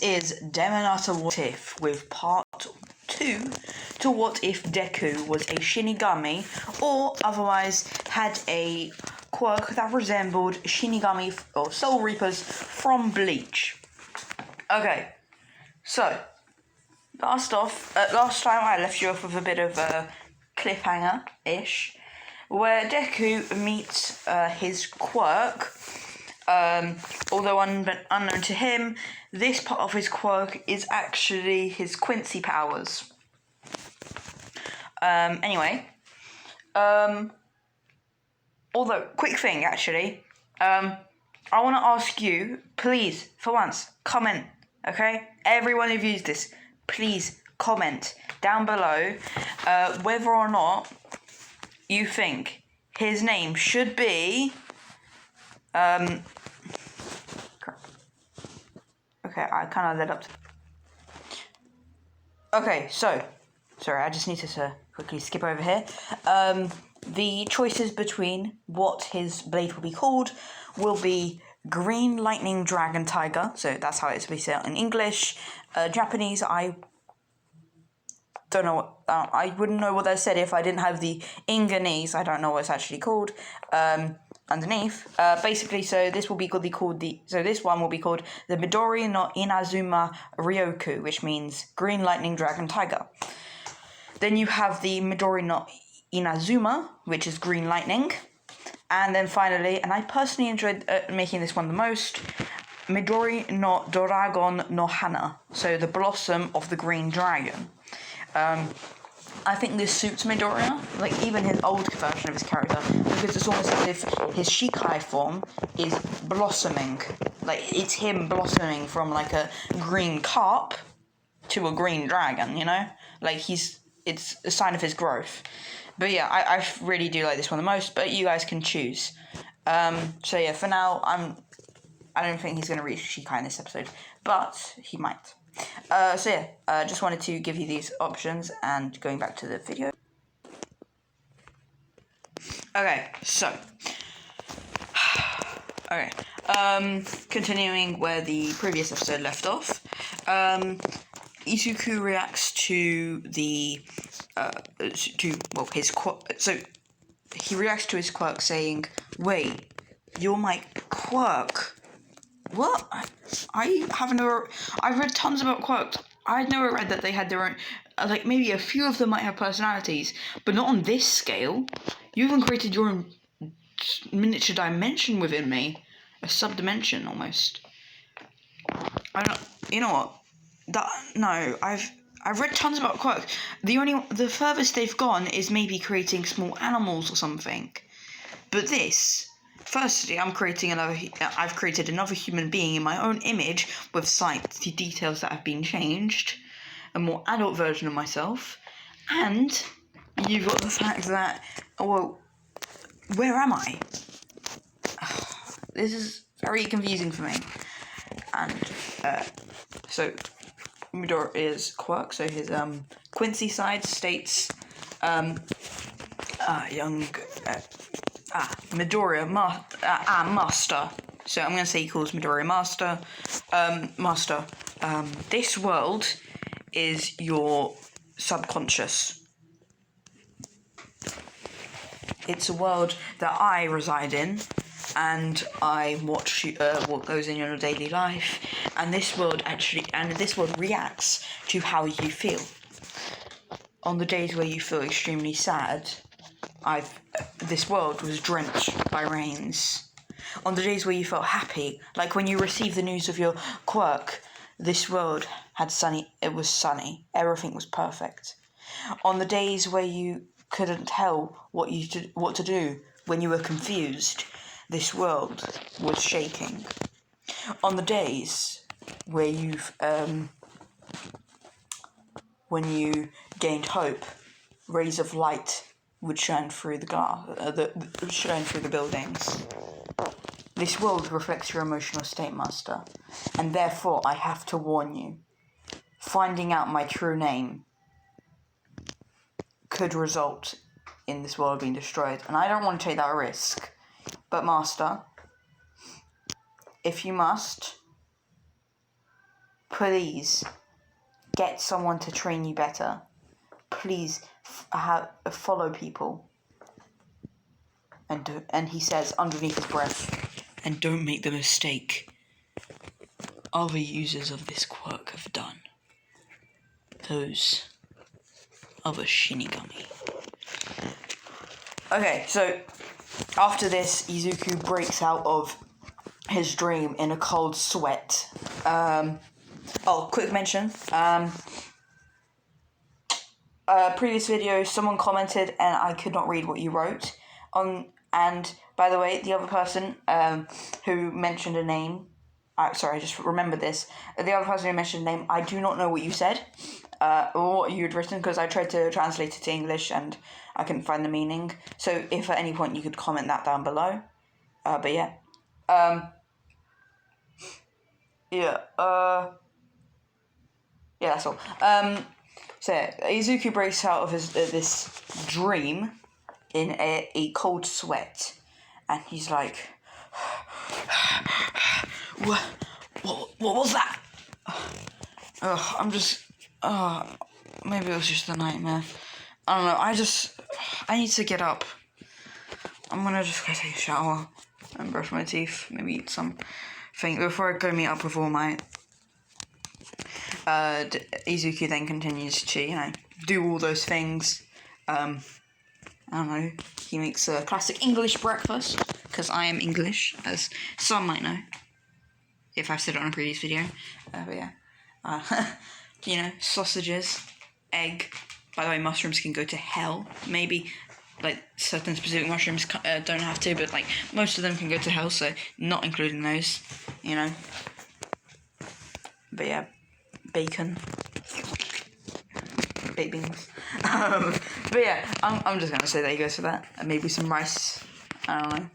Is Demonata What If with part 2 to what if Deku was a shinigami or otherwise had a quirk that resembled shinigami or soul reapers from Bleach. Okay, so last time I left you off with a bit of a cliffhanger-ish where Deku meets his quirk. Although unknown to him, this part of his quirk is actually his Quincy powers. Anyway, although, quick thing actually, I want to ask you, please, for once, comment, okay? Every one of you this, please comment down below whether or not you think his name should be, okay, I kind of led up to... Okay, so, sorry, I just needed to quickly skip over here. The choices between what his blade will be called will be Green Lightning Dragon Tiger, so that's how it's said in English. Japanese, I don't know what, I wouldn't know what they said if I didn't have the Inganese. I don't know what it's actually called. Underneath, basically, so this will be called this one will be called the Midori no Inazuma Ryūko, which means Green Lightning Dragon Tiger. Then you have the Midori no Inazuma, which is Green Lightning, and then finally, and I personally enjoyed making this one the most, Midori no doragon no hana, so the blossom of the green dragon. I think this suits Midori, like even his old version of his character, because it's almost as if his Shikai form is blossoming. Like, it's him blossoming from like a green carp to a green dragon, you know? Like, it's a sign of his growth. But yeah, I really do like this one the most, but you guys can choose. So yeah, for now, I don't think he's going to reach Shikai in this episode, but he might. So yeah, just wanted to give you these options, and going back to the video. Okay, so, okay, continuing where the previous episode left off, Izuku reacts to the, his quirk, so he reacts to his quirk saying, "Wait, you're my quirk? What? I've read tons about quirks. I'd never read that they had their own, like maybe a few of them might have personalities, but not on this scale. You even created your own miniature dimension within me, a sub-dimension almost. You know what? I've read tons about quirks. The furthest they've gone is maybe creating small animals or something. But this... Firstly, I've created another human being in my own image with slightly details that have been changed, a more adult version of myself, and you've got the fact that, well, where am I? This is very confusing for me. And so Midori's quirk, so his Quincy side states Midori, Master. So I'm going to say he calls Midori Master. Master, this world is your subconscious. It's a world that I reside in, and I watch what goes in your daily life, and this world reacts to how you feel. On the days where you feel extremely sad, this world was drenched by rains. On the days where you felt happy, like when you received the news of your quirk, this world it was sunny, everything was perfect. On the days where you couldn't tell what to do, when you were confused, this world was shaking. On the days where when you gained hope, rays of light would shine through the buildings. This world reflects your emotional state, Master, and therefore I have to warn you. Finding out my true name could result in this world being destroyed, and I don't want to take that risk. But Master, if you must, please get someone to train you better. Please follow people. And he says underneath his breath, and don't make the mistake other users of this quirk have done. Those other shinigami. Okay, so after this, Izuku breaks out of his dream in a cold sweat. Quick mention. Previous video, someone commented and I could not read what you wrote. And by the way, the other person who mentioned a name, I just remembered this. The other person who mentioned a name, I do not know what you said, or what you had written, because I tried to translate it to English and I couldn't find the meaning. So if at any point you could comment that down below. That's all. So Izuku breaks out of this dream in a cold sweat, and he's like, what was that? Maybe it was just a nightmare. I don't know, I need to get up. I'm gonna just go take a shower and brush my teeth, maybe eat something before I go meet up with all my... Izuku then continues to, do all those things. I don't know, he makes a classic English breakfast, because I am English, as some might know, if I've said it on a previous video. Sausages, egg. By the way, mushrooms can go to hell. Maybe, certain specific mushrooms don't have to, but, most of them can go to hell, so not including those, But yeah, bacon. Baked beans. But yeah, I'm just gonna say that he goes for that. And maybe some rice. I don't know.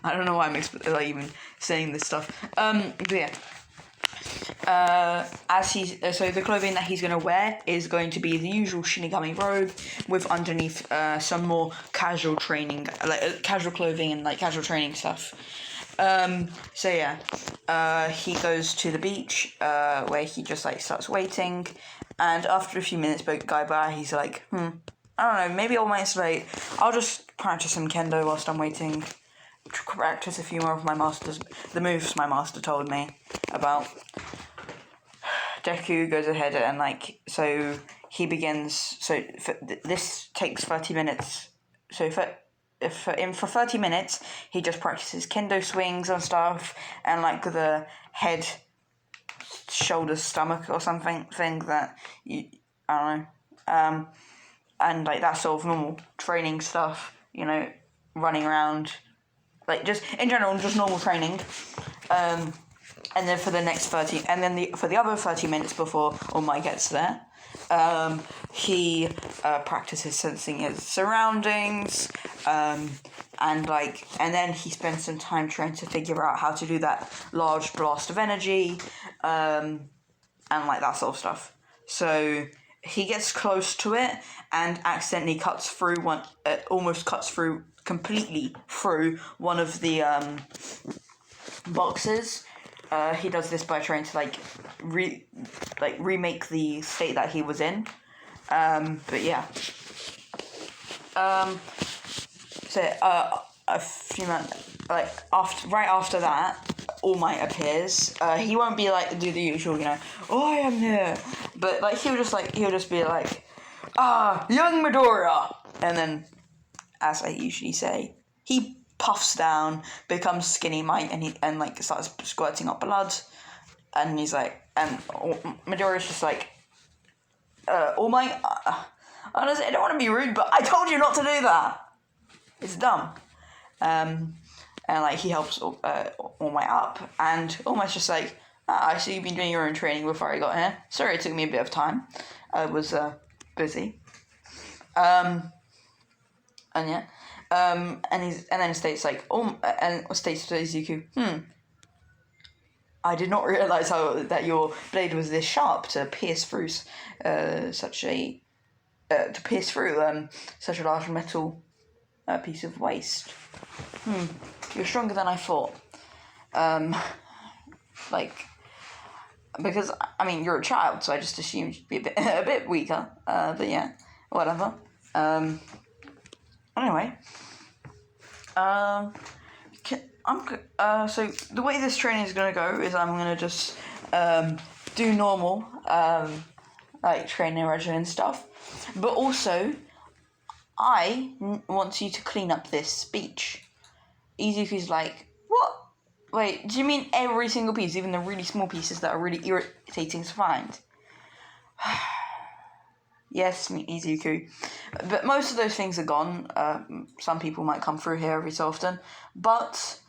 I don't know why I'm even saying this stuff. But yeah. So the clothing that he's gonna wear is going to be the usual Shinigami robe with underneath some more casual training, casual clothing and casual training stuff. He goes to the beach, where he just starts waiting, and after a few minutes go by, he's like, I don't know, maybe all night's late, I'll just practice some kendo whilst I'm waiting, practice a few more of the moves my master told me about. Deku goes ahead and so he begins, this takes 30 minutes, so for 30 minutes, he just practices kendo swings and stuff, and the head, shoulders, stomach or something that I don't know, and that sort of normal training stuff, running around, just in general, just normal training, and then for the next 30, and then for the other 30 minutes before All Might gets there, he practices sensing his surroundings, and then he spends some time trying to figure out how to do that large blast of energy, and that sort of stuff. So he gets close to it and accidentally almost cuts through completely through one of the boxes. He does this by trying to remake the state that he was in. But yeah. A few months, right after that, All Might appears. He won't be do the usual, I am here. But he'll just be young Midori, and then, as I usually say, he puffs down, becomes Skinny Mite, and starts squirting up blood, and he's and Midori's just All Might, honestly, I don't want to be rude, but I told you not to do that. It's dumb. And he helps All Might up, and All Might's just I see you've been doing your own training before I got here. Sorry, it took me a bit of time. I was busy. And then states states to Izuku, I did not realize that your blade was this sharp to pierce through such a large metal piece of waste. You're stronger than I thought. because, I mean, you're a child, so I just assumed you'd be a bit weaker. But yeah, whatever. Anyway. So the way this training is going to go is I'm going to just do normal, like, training regimen stuff. But also, I want you to clean up this beach. Izuku's like, what? Wait, do you mean every single piece, even the really small pieces that are really irritating to find? Yes, Izuku. But most of those things are gone. Some people might come through here every so often. But,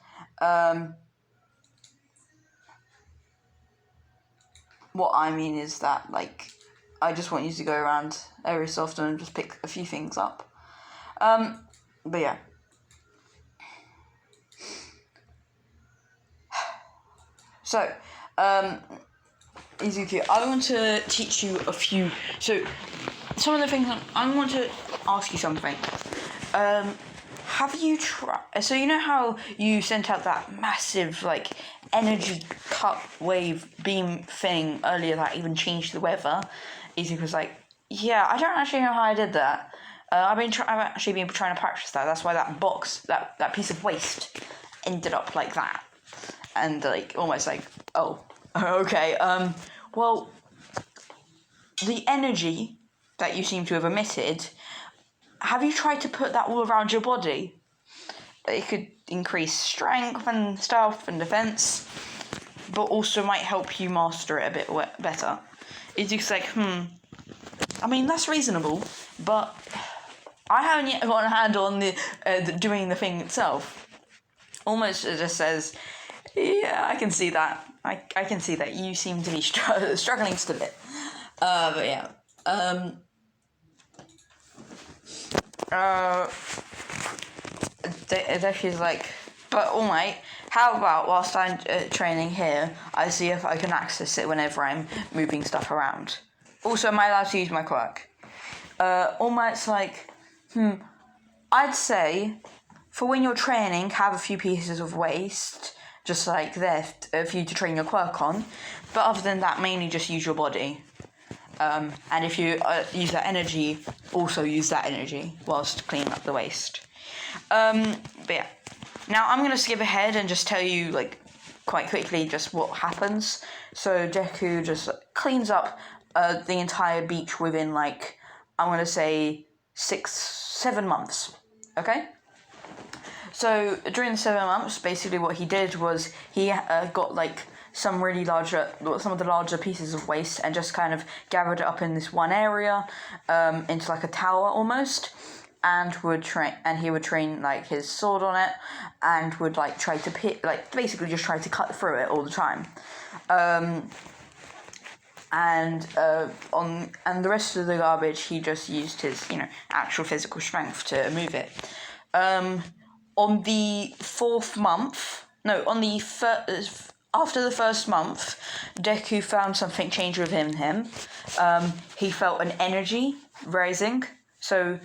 what I mean is that, like, I just want you to go around every so often and just pick a few things up. But yeah. So, Izuku, I want to teach you a few. So, some of the things I want to ask you something. Have you tried? So you know how you sent out that massive like energy cut wave beam thing earlier that even changed the weather? Izuku's like, yeah, I don't actually know how I did that. I've actually been trying to practice that. That's why that box, that piece of waste, ended up like that. And like almost like, oh, okay. Well, the energy that you seem to have emitted, have you tried to put that all around your body? It could increase strength and stuff and defense, but also might help you master it a bit better. It's just like, I mean, that's reasonable, but I haven't yet got a handle on the doing the thing itself. Almost it just says, yeah, I can see that. I can see that you seem to be struggling just a bit. But yeah. She's like, but alright, how about whilst I'm training here, I see if I can access it whenever I'm moving stuff around. Also, am I allowed to use my quirk? Almight's like, I'd say, for when you're training, have a few pieces of waste, just like there, for you to train your quirk on, but other than that, mainly just use your body. And if you use that energy, also use that energy whilst cleaning up the waste. But yeah. Now I'm going to skip ahead and just tell you, like, quite quickly just what happens. So Deku just cleans up the entire beach within, like, I'm going to say 6-7 months. Okay? So during the 7 months, basically what he did was he got, like, some of the larger pieces of waste and just kind of gathered it up in this one area, into like a tower almost, and he would train like his sword on it, and would like try to basically just try to cut through it all the time, and the rest of the garbage he just used his actual physical strength to move it. On the 4th month, after the 1st month, Deku found something change within him. He felt an energy rising, so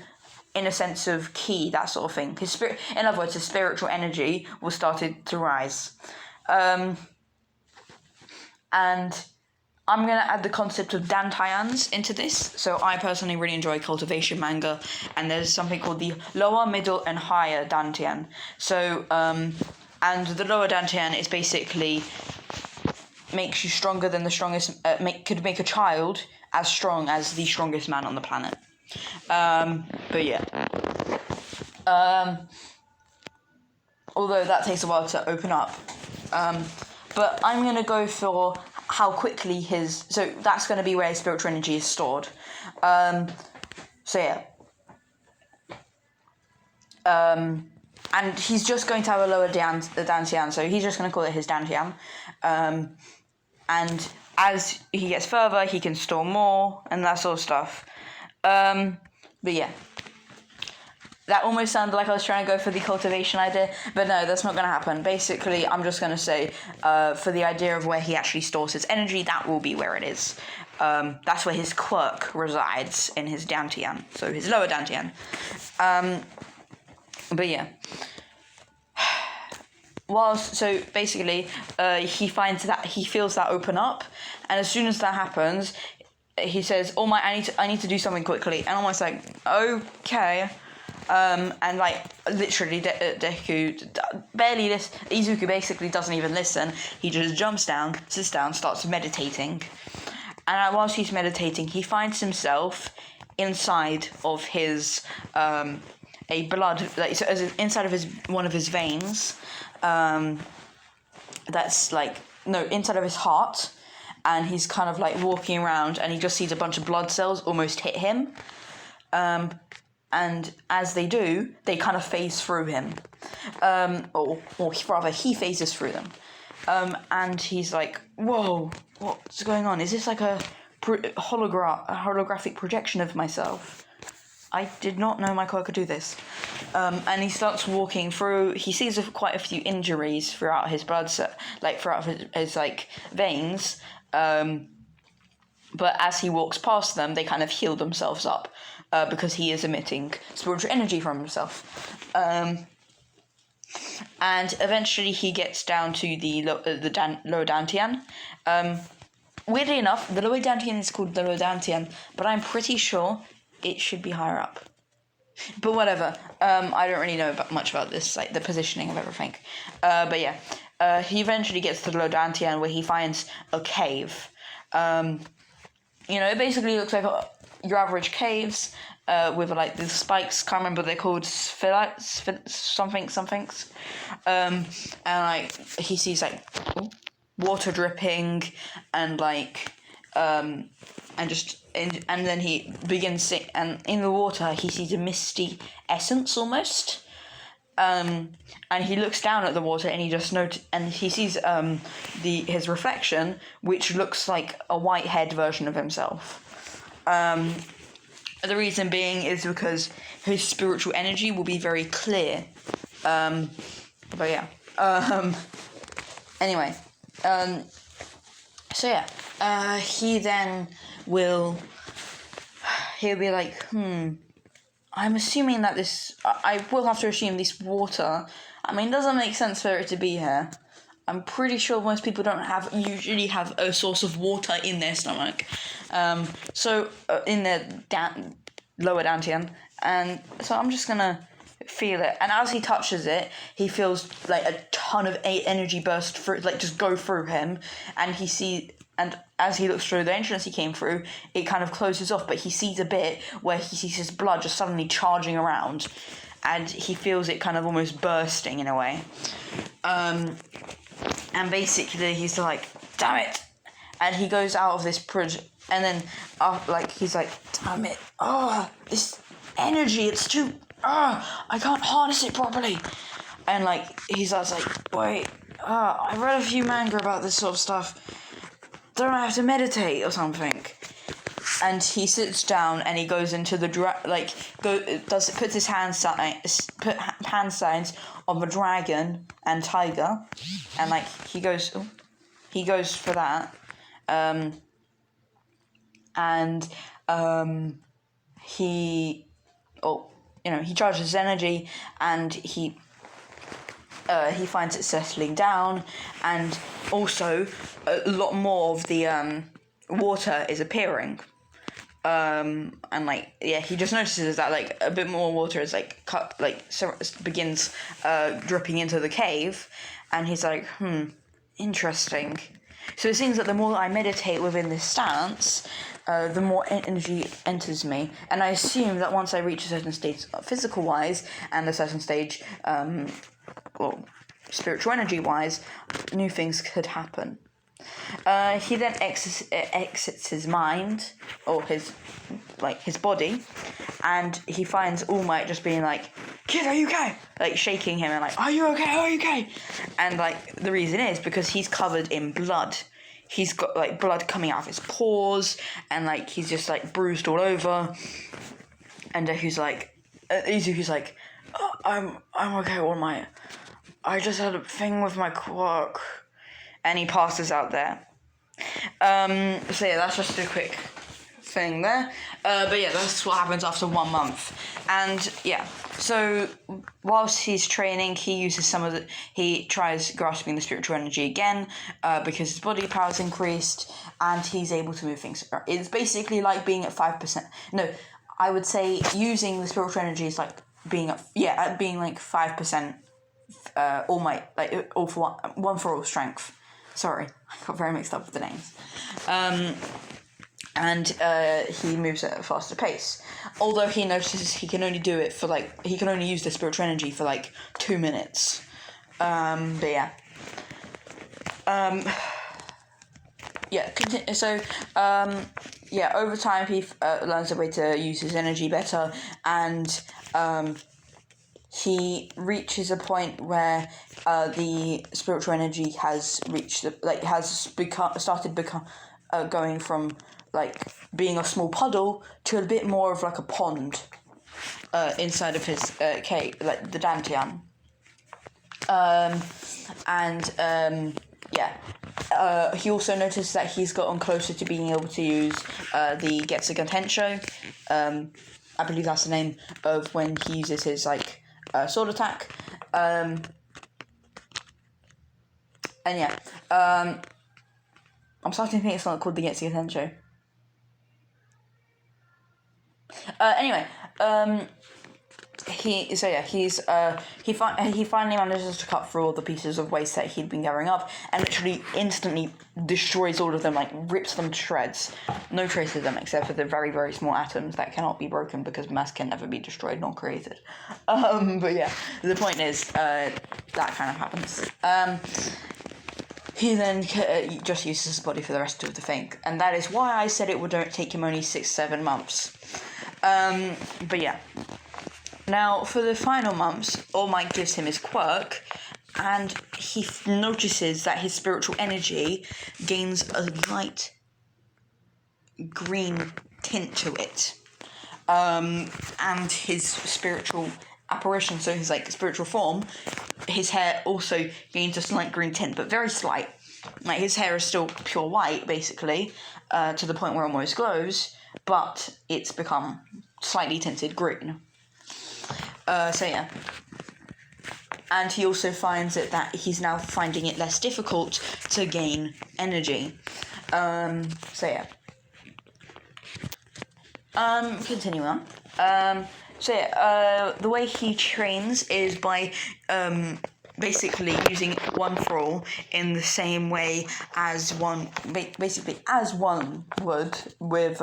in a sense of ki, that sort of thing. In other words, his spiritual energy was started to rise. And I'm going to add the concept of dantayans into this. So I personally really enjoy cultivation manga, and there's something called the lower, middle, and higher dantian. So, and the lower dantian is basically makes you stronger than the strongest, could make a child as strong as the strongest man on the planet. But yeah. Although that takes a while to open up. But I'm going to go for how quickly so that's going to be where his spiritual energy is stored. So yeah. And he's just going to have a lower dantian, so he's just going to call it his dantian. And as he gets further, he can store more and that sort of stuff. But yeah. That almost sounded like I was trying to go for the cultivation idea, but no, that's not going to happen. Basically, I'm just going to say, for the idea of where he actually stores his energy, that will be where it is. That's where his quirk resides, in his dantian, so his lower dantian. But yeah. so basically, he feels that open up, and as soon as that happens, he says, "Oh my, I need to do something quickly," and I'm almost like, okay, and like literally, Deku barely Izuku basically doesn't even listen. He just jumps down, sits down, starts meditating, and whilst he's meditating, he finds himself inside of his a blood, like so inside of one of his veins. That's like inside of his heart, and he's kind of like walking around, and he just sees a bunch of blood cells almost hit him, and as they do, they kind of phase through him, or rather he phases through them, and he's like, whoa, what's going on? Is this like a holographic projection of myself? I did not know my car could do this. And he starts walking through. He sees quite a few injuries throughout his blood, throughout his veins. But as he walks past them, they kind of heal themselves up because he is emitting spiritual energy from himself. And eventually, he gets down to the lower Dantian. Weirdly enough, the lower Dantian is called the lower Dantian, but I'm pretty sure it should be higher up. But whatever. I don't really know much about this, like the positioning of everything. But yeah. He eventually gets to the lower Dantian, where he finds a cave. It basically looks like your average caves with like the spikes. Can't remember what they're called. Somethings. And like he sees like water dripping and like and then he begins and in the water he sees a misty essence almost, and he looks down at the water and he just and he sees his reflection, which looks like a white-haired version of himself. The reason being is because his spiritual energy will be very clear. But yeah. Anyway. So yeah. He then he'll be like, I'm assuming that I will have to assume this water, I mean, it doesn't make sense for it to be here. I'm pretty sure most people don't usually have a source of water in their stomach. So in their lower dantian, and so I'm just gonna feel it. And as he touches it, he feels like a ton of energy burst through, like just go through him, and as he looks through the entrance he came through, it kind of closes off, but he sees a bit where he sees his blood just suddenly charging around, and he feels it kind of almost bursting in a way. And basically he's like, damn it! And he goes out of this and then he's like, damn it! This energy, it's too... I can't harness it properly. And like he starts like, wait, I read a few manga about this sort of stuff. Don't I have to meditate or something? And he sits down and he goes into the puts his hand signs of a dragon and tiger, and like he goes for that, he charges his energy, and he finds it settling down, and also a lot more of the water is appearing, and he just notices that like a bit more water is begins dripping into the cave, and he's like, interesting. So it seems that the more I meditate within this stance, the more energy enters me, and I assume that once I reach a certain stage physical wise and a certain stage spiritual energy wise, new things could happen. He then exits his mind, or his body, and he finds All Might just being like, kid, are you okay? Like shaking him and like, are you okay? Are you okay? And like the reason is because he's covered in blood. He's got like blood coming out of his pores, and like he's just like bruised all over. And Izuku's like, I'm okay, All Might. I just had a thing with my quirk. And he passes out there. So yeah, that's just a quick thing there. But yeah, that's what happens after 1 month. And yeah, so whilst he's training, he tries grasping the spiritual energy again, because his body power's increased, and he's able to move things. It's basically like being at 5%. No, I would say using the spiritual energy is like being like 5%, all might, like all for one for all strength. Sorry, I got very mixed up with the names. And he moves at a faster pace. Although he notices he can only do it for he can only use the spiritual energy for 2 minutes. But yeah. Over time he learns a way to use his energy better, and he reaches a point where the spiritual energy has reached going from being a small puddle to a bit more of a pond inside of his cave, the dantian. He also noticed that he's gotten closer to being able to use the Getsuga Tensho. I believe that's the name of when he uses his sword attack. I'm starting to think it's not called the Getsuga Tensho. He finally manages to cut through all the pieces of waste that he'd been gathering up, and literally instantly destroys all of them, rips them to shreds. No trace of them except for the very, very small atoms that cannot be broken because mass can never be destroyed nor created. But yeah, the point is that kind of happens. He then just uses his body for the rest of the thing, and that is why I said it would take him only 6-7 months. But yeah. Now, for the final months, All Might gives him his quirk, and he notices that his spiritual energy gains a light green tint to it. And his spiritual apparition, so his spiritual form, his hair also gains a slight green tint, but very slight. His hair is still pure white, basically, to the point where it almost glows, but it's become slightly tinted green. And he also finds that he's now finding it less difficult to gain energy. Continue on. The way he trains is by basically using one for all in the same way as one would with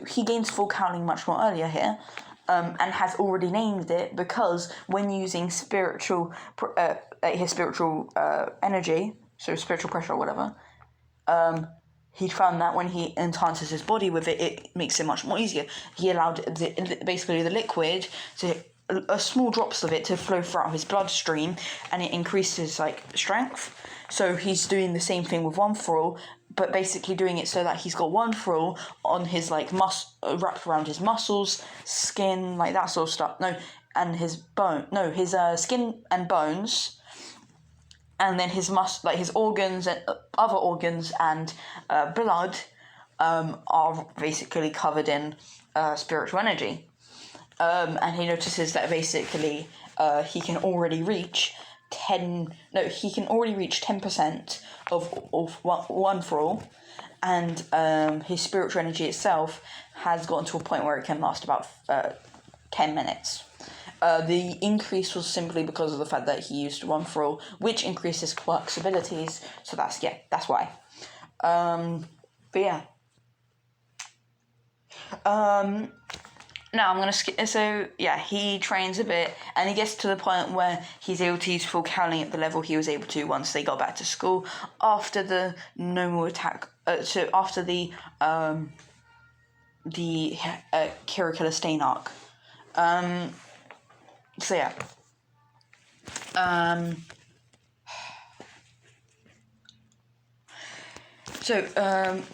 he gains full cowling much more earlier here, and has already named it because when using his spiritual energy, so spiritual pressure or whatever, he found that when he enhances his body with it, it makes it much more easier. He allowed the liquid small drops of it to flow throughout his bloodstream, and it increases strength. So he's doing the same thing with one for all, but basically doing it so that he's got one for all on his wrapped around his muscles, skin, that sort of stuff. His skin and bones, and then his his organs and other organs and blood are basically covered in spiritual energy. And he notices that basically he can already reach 10% of one for all, and his spiritual energy itself has gotten to a point where it can last about 10 minutes. The increase was simply because of the fact that he used one for all, which increases Quirk's abilities, so that's why. But yeah. Now I'm going to skip, he trains a bit, and he gets to the point where he's able to use full cowling at the level he was able to once they got back to school, after the normal attack, after the Kirikilla Stain arc.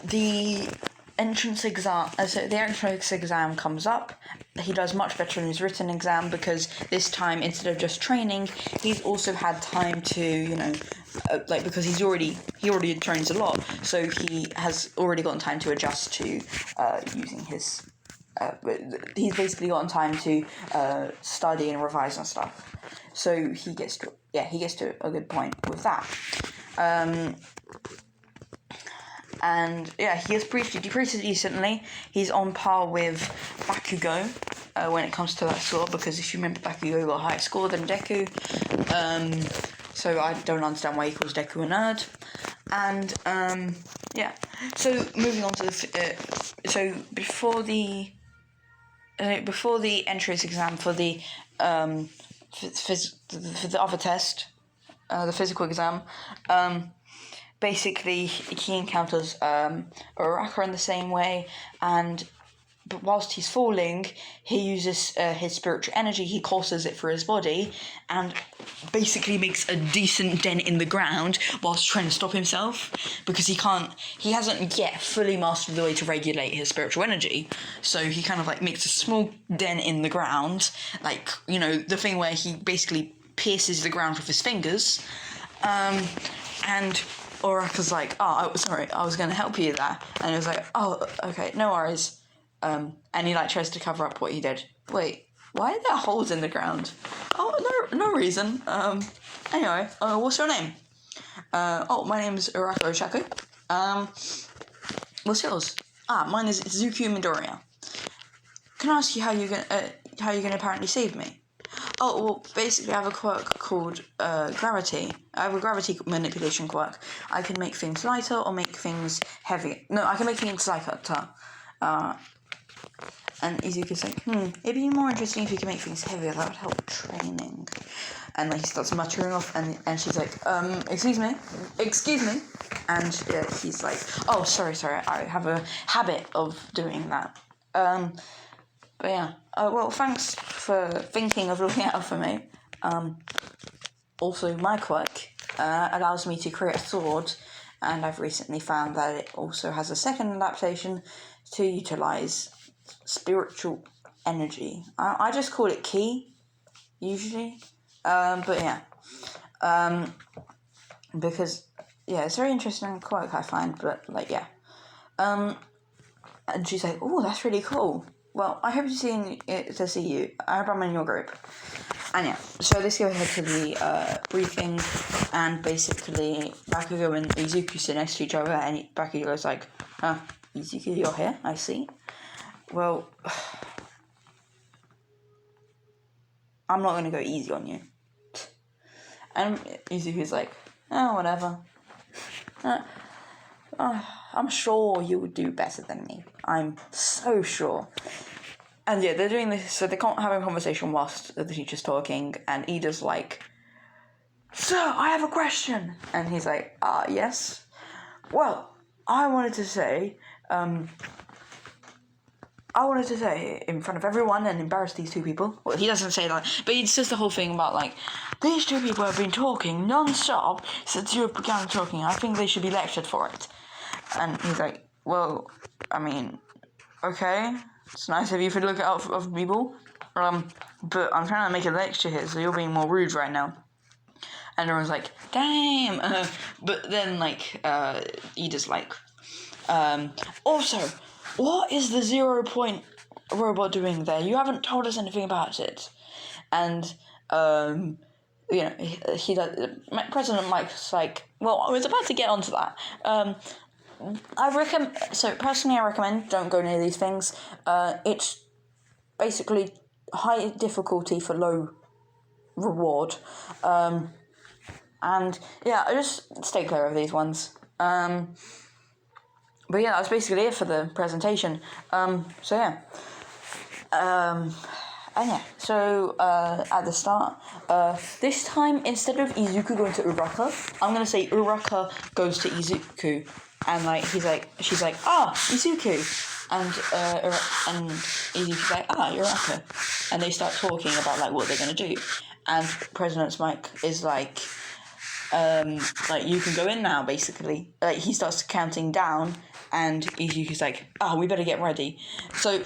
The entrance exam. The entrance exam comes up. He does much better in his written exam because this time, instead of just training, he's also had time to, because he already trains a lot, so he has already gotten time to adjust to using his. He's basically gotten time to study and revise and stuff, so he gets to a good point with that. And yeah, he decreases decently. He's on par with Bakugo when it comes to that score, because if you remember, Bakugo got a higher score than Deku. So I don't understand why he calls Deku a nerd. And yeah, so moving on to before the entrance exam for the for the other test, the physical exam, basically he encounters Uraraka in the same way, but whilst he's falling, he uses his spiritual energy, he courses it through his body, and basically makes a decent dent in the ground whilst trying to stop himself, because he hasn't yet fully mastered the way to regulate his spiritual energy, so he kind of like makes a small dent in the ground, like, you know, the thing where he basically pierces the ground with his fingers, and Uraraka's like, oh, sorry, I was going to help you there, and he was like, oh, okay, no worries. And he like tries to cover up what he did. Wait, why are there holes in the ground? Oh, no reason. Anyway, what's your name? My name is Uraraka Oshaku. What's yours? Mine is Zuku Midoriya. Can I ask you how you're gonna apparently save me? Oh, well, basically I have a quirk called gravity. I have a gravity manipulation quirk. I can make things lighter or make things heavier. No, I can make things lighter. And Izuku's like, it'd be more interesting if you could make things heavier. That would help training. And like he starts muttering off, and she's like, excuse me. And he's like, oh, sorry, I have a habit of doing that. But yeah, well, thanks for thinking of looking out for me. Also, my quirk allows me to create a sword, and I've recently found that it also has a second adaptation to utilize spiritual energy. I just call it ki, usually. But yeah. Because, yeah, it's very interesting quirk, I find, but, like, yeah. And she's like, oh, that's really cool. Well, I hope to see you. I hope I'm in your group. And yeah, so let's go ahead to the briefing, and basically Bakugo and Izuku sit next to each other, and Bakugo's like, Izuku, you're here, I see. Well, I'm not going to go easy on you. And Izuku's like, oh, whatever. I'm sure you would do better than me. I'm so sure. And yeah, they're doing this, so they're having a conversation whilst the teacher's talking, and Ida's like, sir, I have a question. And he's like, yes? Well, I wanted to say in front of everyone and embarrass these two people. Well, he doesn't say that, but he says the whole thing about, like, these two people have been talking non-stop since you began talking. I think they should be lectured for it. And he's like, well, I mean, okay, it's nice of you to look out for people, but I'm trying to make a lecture here, so you're being more rude right now. And everyone's like, damn. But then, like, Ida's like, also, what is the 0 point robot doing there? You haven't told us anything about it. And, you know, he does, President Mike's like, well, I was about to get onto that. Personally, I recommend don't go near these things. It's basically high difficulty for low reward. And yeah, I just stay clear of these ones. But yeah, that's basically it for the presentation. And at the start, this time, instead of Izuku going to Uraraka, I'm going to say Uraraka goes to Izuku. And, like, she's like, Izuku. And Izuku's like, Uraraka. And they start talking about, like, what they're going to do. And President Mike is like, you can go in now, basically. Like, he starts counting down, and Izuku's like, we better get ready. So,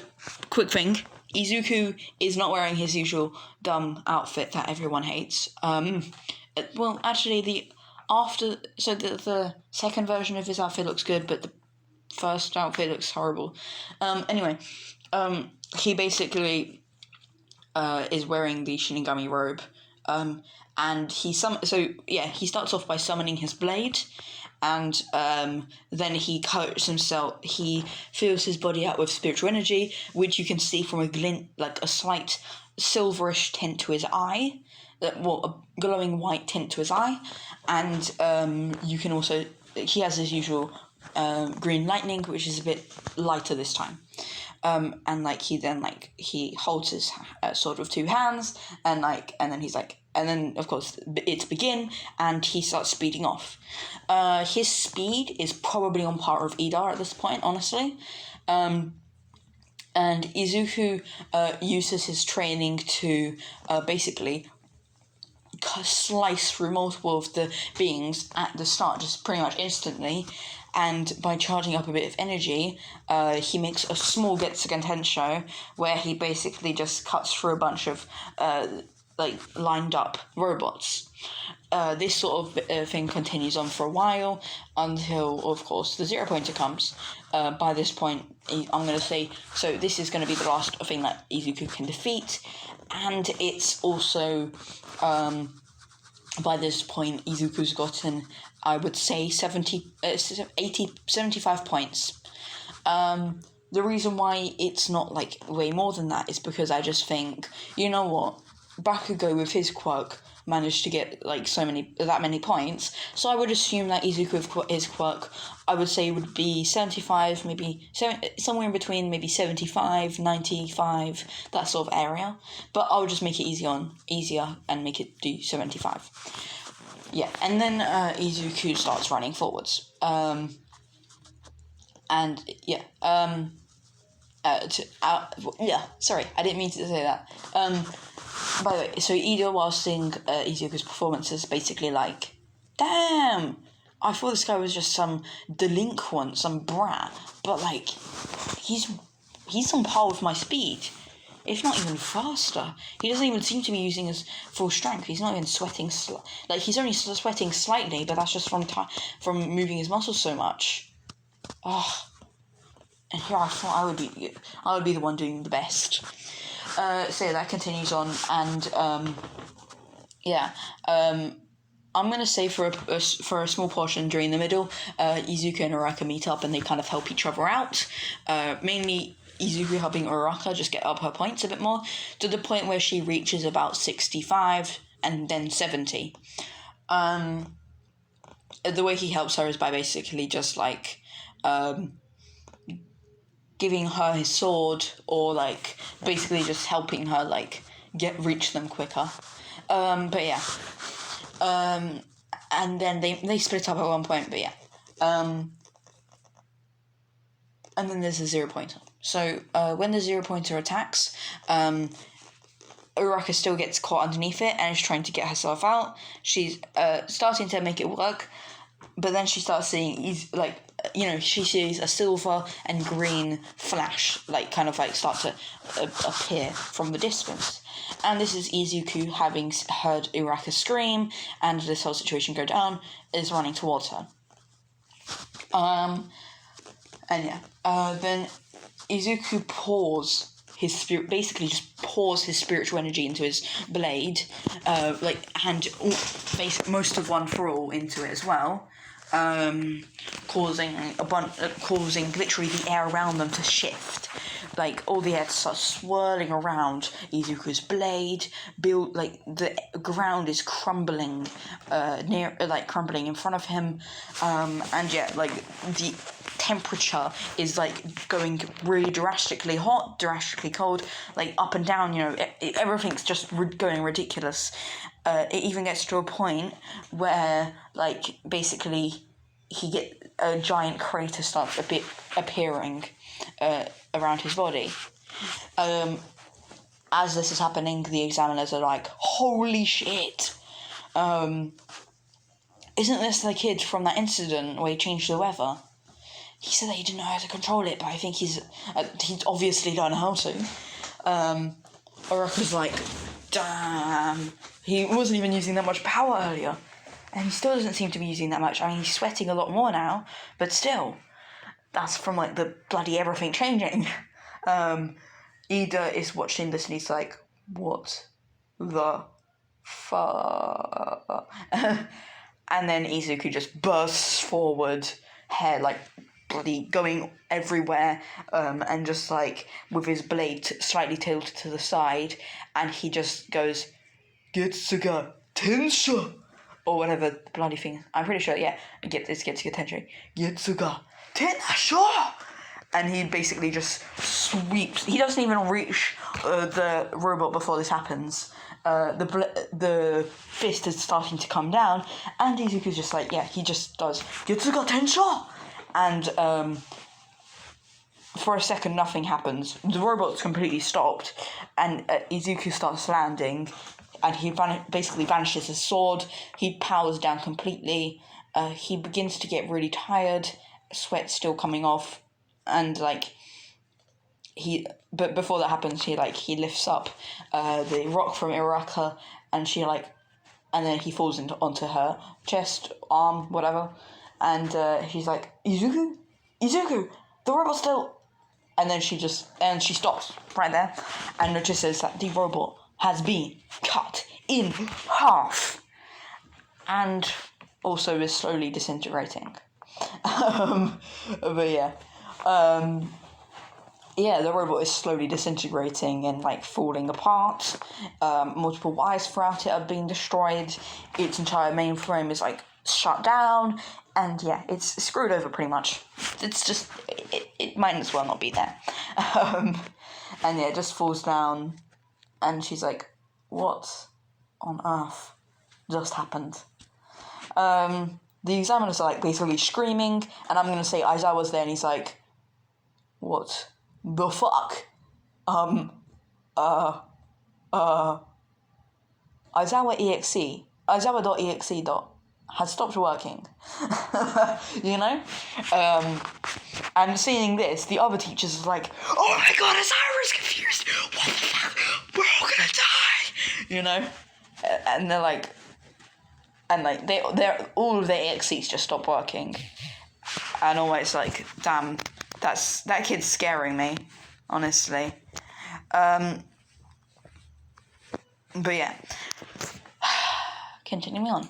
quick thing, Izuku is not wearing his usual dumb outfit that everyone hates. Well, actually, the so the second version of his outfit looks good, but the first outfit looks horrible. Anyway, he basically is wearing the shinigami robe, and he starts off by summoning his blade, and then he coats himself. He fills his body out with spiritual energy, which you can see from a glint, like a slight silverish tint to his eye, a glowing white tint to his eye, and you can also, he has his usual green lightning, which is a bit lighter this time. And like he holds his sword with two hands, and then of course it's begin, and he starts speeding off. His speed is probably on par with Idar at this point, honestly. And Izuku uses his training to basically slice through multiple of the beings at the start, just pretty much instantly. And by charging up a bit of energy, he makes a small Getsugan Tensho where he basically just cuts through a bunch of lined up robots. This sort of thing continues on for a while until, of course, the 0 pointer comes. By this point, I'm going to say, so this is going to be the last thing that Izuku can defeat, and it's also, by this point, Izuku's gotten, I would say, 75 points. The reason why it's not, way more than that is because I just think, you know what, Bakugo with his quirk managed to get, that many points, so I would assume that Izuku with his quirk, I would say would be 75, maybe somewhere in between, maybe 75, 95, that sort of area, but I would just make it easier and make it do 75. Yeah, and then Izuku starts running forwards. Sorry, I didn't mean to say that. By the way, so Ida, while seeing Izuku's performances, basically damn, I thought this guy was just some delinquent, some brat, but he's on par with my speed. If not even faster. He doesn't even seem to be using his full strength. He's not even sweating. He's only sweating slightly, but that's just from moving his muscles so much. Oh, and here I thought I would be the one doing the best. So yeah, that continues on, and I'm gonna say for a small portion during the middle, Izuku and Uraka meet up and they kind of help each other out. Mainly Izuku helping Uraka just get up her points a bit more, to the point where she reaches about 65 and then 70. The way he helps her is by basically just giving her his sword, or basically just helping her reach them quicker. But yeah. And then they split up at one point, but yeah. And then there's a 0 pointer. So when the 0 pointer attacks, Uraka still gets caught underneath it and is trying to get herself out. She's starting to make it work, but then she starts seeing she sees a silver and green flash start to appear from the distance. And this is Izuku, having heard Uraka scream and this whole situation go down, is running towards her. Then Izuku pours his spirit, basically just pours his spiritual energy into his blade, and most of One for All into it as well, causing literally the air around them to shift. All the air starts swirling around Izuku's blade. The ground is crumbling, crumbling in front of him, the temperature is going really drastically hot, drastically cold, up and down. Everything's just going ridiculous. It even gets to a point where basically a giant crater starts appearing around his body. As this is happening, the examiners are like, holy shit, isn't this the kid from that incident where he changed the weather? He said that he didn't know how to control it, but I think he's obviously learned how to. Uraka's like, damn, he wasn't even using that much power earlier. and he still doesn't seem to be using that much. I mean, he's sweating a lot more now, but still, that's from like the bloody everything changing. Ida is watching this and he's like, what the fuck? And then Izuku just bursts forward, hair like bloody going everywhere, and just like with his blade slightly tilted to the side, and he just goes, Getsuga Tensha, or whatever the bloody thing. I'm pretty sure, yeah, it's Getsuga Tensha. Getsuga Tensha! And he basically just sweeps. He doesn't even reach the robot before this happens. The fist is starting to come down, and Izuku's just like, yeah, he just does Getsuga Tensha! And for a second, nothing happens. The robot's completely stopped, and Izuku starts landing, and he basically vanishes his sword. He powers down completely. He begins to get really tired, sweat still coming off, and like but before that happens, he lifts up the rock from Iraka, and and then he falls onto her chest, arm, whatever, and she's like, Izuku, the robot's still, and then she stops right there, and notices that the robot has been cut in half, and also is slowly disintegrating. But yeah. The robot is slowly disintegrating and like falling apart. Multiple wires throughout it are being destroyed. Its entire mainframe is like shut down, and yeah, it's screwed over pretty much. It's just it might as well not be there. And yeah, it just falls down, and she's like, "What on earth just happened?" The examiners are like basically screaming, and I'm gonna say Aizawa's there, and he's like, "What the fuck?" Aizawa.exe has stopped working. You know? And seeing this, the other teachers are like, "Oh my god, Aizawa's confused! What the fuck? We're all gonna die!" You know? And they're like, they're all of their EXEs just stop working. And always like, damn, that kid's scaring me, honestly. But yeah, continuing on.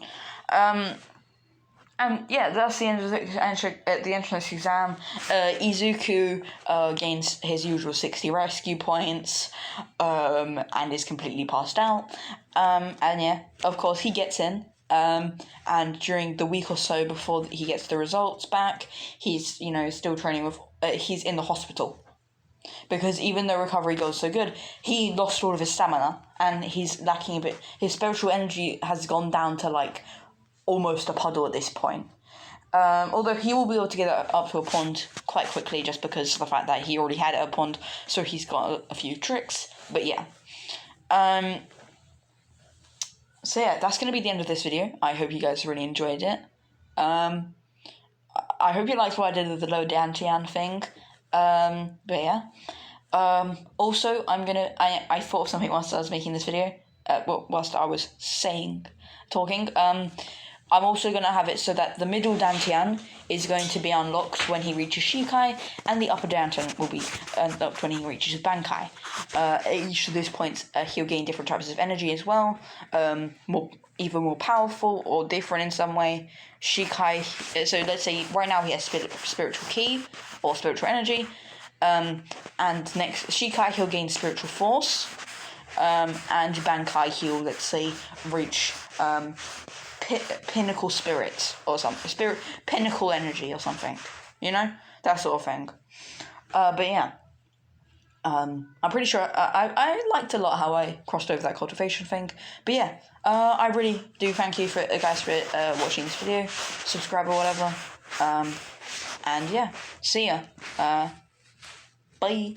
And yeah, that's the end of the entrance exam. Izuku gains his usual 60 rescue points, and is completely passed out. And yeah, of course he gets in. And during the week or so before he gets the results back, he's still training with. He's in the hospital because even though recovery goes so good, he lost all of his stamina and he's lacking a bit. His spiritual energy has gone down to like almost a puddle at this point. Although he will be able to get it up to a pond quite quickly just because of the fact that he already had it at a pond, so he's got a few tricks. But yeah. So yeah, that's going to be the end of this video. I hope you guys really enjoyed it. I hope you liked what I did with the low Dantian thing. But yeah. Also, I thought of something whilst I was making this video. Whilst I was talking. I'm also going to have it so that the middle Dantian is going to be unlocked when he reaches Shikai, and the upper Dantian will be unlocked when he reaches Bankai. At each of those points, he'll gain different types of energy as well, either more powerful or different in some way. Shikai, so let's say right now he has spiritual ki, or spiritual energy, and next Shikai he'll gain spiritual force, and Bankai he'll, let's say, reach pinnacle spirit or something, pinnacle energy or something, that sort of thing. But yeah, I'm pretty sure I liked a lot how I crossed over that cultivation thing. But yeah, I really do thank you guys for watching this video, subscribe or whatever, and yeah, see ya, bye.